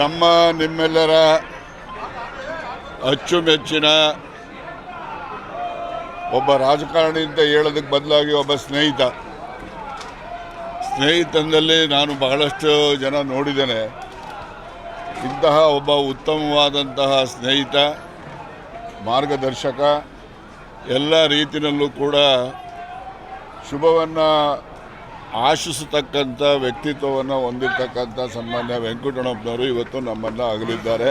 ನಮ್ಮ ನಿಮ್ಮೆಲ್ಲರ ಅಚ್ಚುಮೆಚ್ಚಿನ ಒಬ್ಬ ರಾಜಕಾರಣಿ ಅಂತ ಹೇಳೋದಕ್ಕೆ ಬದಲಾಗಿ ಒಬ್ಬ ಸ್ನೇಹಿತನಲ್ಲಿ ನಾನು ಬಹಳಷ್ಟು ಜನ ನೋಡಿದ್ದೇನೆ. ಇಂತಹ ಒಬ್ಬ ಉತ್ತಮವಾದಂತಹ ಸ್ನೇಹಿತ, ಮಾರ್ಗದರ್ಶಕ, ಎಲ್ಲ ರೀತಿಯಲ್ಲೂ ಕೂಡ ಶುಭವನ್ನು ಆಶಿಸತಕ್ಕಂಥ ವ್ಯಕ್ತಿತ್ವವನ್ನು ಹೊಂದಿರತಕ್ಕಂಥ ಸನ್ಮಾನ್ಯ ವೆಂಕಟರಮಣಪ್ಪನವರು ಇವತ್ತು ನಮ್ಮನ್ನು ಅಗಲಿದ್ದಾರೆ.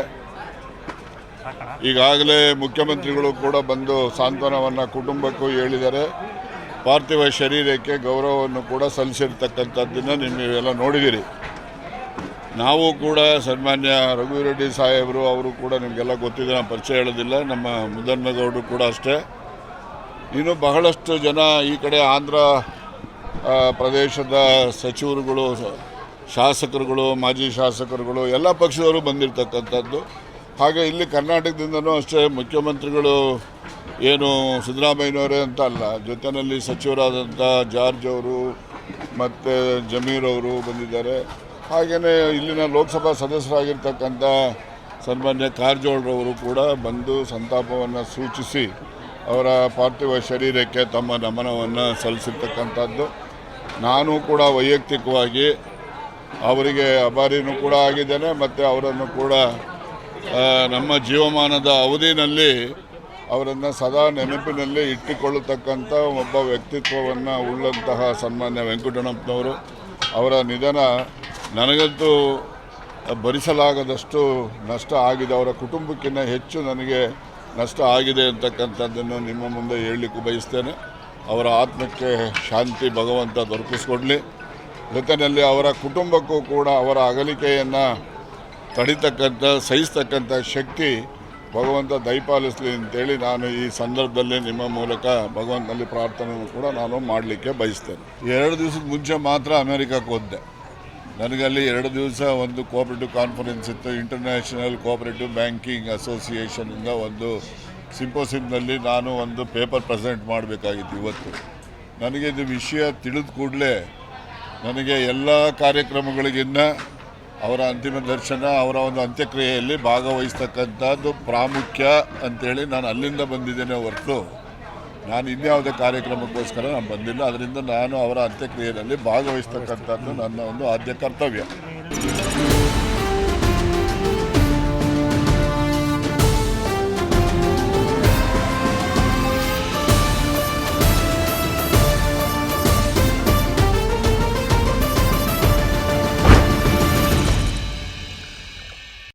ಈಗಾಗಲೇ ಮುಖ್ಯಮಂತ್ರಿಗಳು ಕೂಡ ಬಂದು ಸಾಂತ್ವನವನ್ನು ಕುಟುಂಬಕ್ಕೂ ಹೇಳಿದ್ದಾರೆ. ಪಾರ್ಥಿವ ಶರೀರಕ್ಕೆ ಗೌರವವನ್ನು ಕೂಡ ಸಲ್ಲಿಸಿರ್ತಕ್ಕಂಥದ್ದನ್ನು ನೀವೆಲ್ಲ ನೋಡಿದ್ದೀರಿ. ನಾವು ಕೂಡ ಸನ್ಮಾನ್ಯ ರಘುವೀರೆಡ್ಡಿ ಸಾಹೇಬರು ಅವರು ಕೂಡ ನಿಮಗೆಲ್ಲ ಗೊತ್ತಿದೆ, ನಾನು ಪರಿಚಯ ಹೇಳೋದಿಲ್ಲ. ನಮ್ಮ ಮುದ್ದಣ್ಣಗೌಡರು ಕೂಡ ಅಷ್ಟೇ. ಇನ್ನು ಬಹಳಷ್ಟು ಜನ ಈ ಕಡೆ ಆಂಧ್ರ ಪ್ರದೇಶದ ಸಚಿವರುಗಳು, ಶಾಸಕರುಗಳು, ಮಾಜಿ ಶಾಸಕರುಗಳು, ಎಲ್ಲ ಪಕ್ಷದವರು ಬಂದಿರತಕ್ಕಂಥದ್ದು. ಹಾಗೆ ಇಲ್ಲಿ ಕರ್ನಾಟಕದಿಂದನೂ ಅಷ್ಟೇ ಮುಖ್ಯಮಂತ್ರಿಗಳು ಏನು ಸಿದ್ದರಾಮಯ್ಯನವರೇ ಅಂತ ಅಲ್ಲ, ಜೊತೆಯಲ್ಲಿ ಸಚಿವರಾದಂಥ ಜಾರ್ಜ್ ಅವರು ಮತ್ತು ಜಮೀರ್ ಅವರು ಬಂದಿದ್ದಾರೆ. ಹಾಗೆಯೇ ಇಲ್ಲಿನ ಲೋಕಸಭಾ ಸದಸ್ಯರಾಗಿರ್ತಕ್ಕಂಥ ಸನ್ಮಾನ್ಯ ಕಾರಜೋಳರವರು ಕೂಡ ಬಂದು ಸಂತಾಪವನ್ನು ಸೂಚಿಸಿ ಅವರ ಪಾರ್ಥಿವ ಶರೀರಕ್ಕೆ ತಮ್ಮ ನಮನವನ್ನು ಸಲ್ಲಿಸಿರ್ತಕ್ಕಂಥದ್ದು. ನಾನು ಕೂಡ ವೈಯಕ್ತಿಕವಾಗಿ ಅವರಿಗೆ ಆಭಾರಿನೂ ಕೂಡ ಆಗಿದ್ದೇನೆ ಮತ್ತು ಅವರನ್ನು ಕೂಡ ನಮ್ಮ ಜೀವಮಾನದ ಅವಧಿಯಲ್ಲಿ ಅವರನ್ನು ಸದಾ ನೆನಪಿನಲ್ಲಿ ಇಟ್ಟುಕೊಳ್ಳತಕ್ಕಂಥ ಒಬ್ಬ ವ್ಯಕ್ತಿತ್ವವನ್ನು ಉಳ್ಳಂತಹ ಸನ್ಮಾನ್ಯ ವೆಂಕಟರಮಣಪ್ಪನವರು ಅವರ ನಿಧನ ನನಗಂತೂ ಭರಿಸಲಾಗದಷ್ಟು ನಷ್ಟ ಆಗಿದೆ. ಅವರ ಕುಟುಂಬಕ್ಕಿಂತ ಹೆಚ್ಚು ನನಗೆ ನಷ್ಟ ಆಗಿದೆ ಅಂತಕ್ಕಂಥದ್ದನ್ನು ನಿಮ್ಮ ಮುಂದೆ ಹೇಳಲಿಕ್ಕೂ ಬಯಸ್ತೇನೆ. ಅವರ ಆತ್ಮಕ್ಕೆ ಶಾಂತಿ ಭಗವಂತ ದೊರಕಿಸ್ಕೊಡ್ಲಿ. ಜೊತೆಯಲ್ಲಿ ಅವರ ಕುಟುಂಬಕ್ಕೂ ಕೂಡ ಅವರ ಅಗಲಿಕೆಯನ್ನು ತಡಿತಕ್ಕಂಥ, ಸಹಿಸ್ತಕ್ಕಂಥ ಶಕ್ತಿ ಭಗವಂತ ದಯಪಾಲಿಸಲಿ ಅಂತೇಳಿ ನಾನು ಈ ಸಂದರ್ಭದಲ್ಲಿ ನಿಮ್ಮ ಮೂಲಕ ಭಗವಂತನಲ್ಲಿ ಪ್ರಾರ್ಥನೆಯನ್ನು ಕೂಡ ನಾನು ಮಾಡಲಿಕ್ಕೆ ಬಯಸ್ತೇನೆ. 2 ದಿವಸದ ಮುಂಚೆ ಮಾತ್ರ ಅಮೇರಿಕಕ್ಕೆ ಹೋದೆ. ನನಗಲ್ಲಿ 2 ದಿವಸ ಒಂದು ಕೋಆಪರೇಟಿವ್ ಕಾನ್ಫರೆನ್ಸ್ ಇತ್ತು. ಇಂಟರ್ನ್ಯಾಷನಲ್ ಕೋಆಪರೇಟಿವ್ ಬ್ಯಾಂಕಿಂಗ್ ಅಸೋಸಿಯೇಷನಿಂದ ಒಂದು ಸಿಂಪೋಸಿಯಂನಲ್ಲಿ ನಾನು ಒಂದು ಪೇಪರ್ ಪ್ರೆಸೆಂಟ್ ಮಾಡಬೇಕಾಗಿತ್ತು. ಇವತ್ತು ನನಗೆ ಇದು ವಿಷಯ ತಿಳಿದ ಕೂಡಲೇ ನನಗೆ ಎಲ್ಲ ಕಾರ್ಯಕ್ರಮಗಳಿಗಿನ್ನ ಅವರ ಅಂತಿಮ ದರ್ಶನ, ಅವರ ಒಂದು ಅಂತ್ಯಕ್ರಿಯೆಯಲ್ಲಿ ಭಾಗವಹಿಸ್ತಕ್ಕಂಥದ್ದು ಪ್ರಾಮುಖ್ಯ ಅಂಥೇಳಿ ನಾನು ಅಲ್ಲಿಂದ ಬಂದಿದ್ದೇನೆ ಹೊರತು ನಾನು ಇನ್ಯಾವುದೇ ಕಾರ್ಯಕ್ರಮಕ್ಕೋಸ್ಕರ ನಾನು ಬಂದಿಲ್ಲ. ಅದರಿಂದ ನಾನು ಅವರ ಅಂತ್ಯಕ್ರಿಯೆಯಲ್ಲಿ ಭಾಗವಹಿಸ್ತಕ್ಕಂಥದ್ದು ನನ್ನ ಒಂದು ಆದ್ಯ ಕರ್ತವ್ಯ.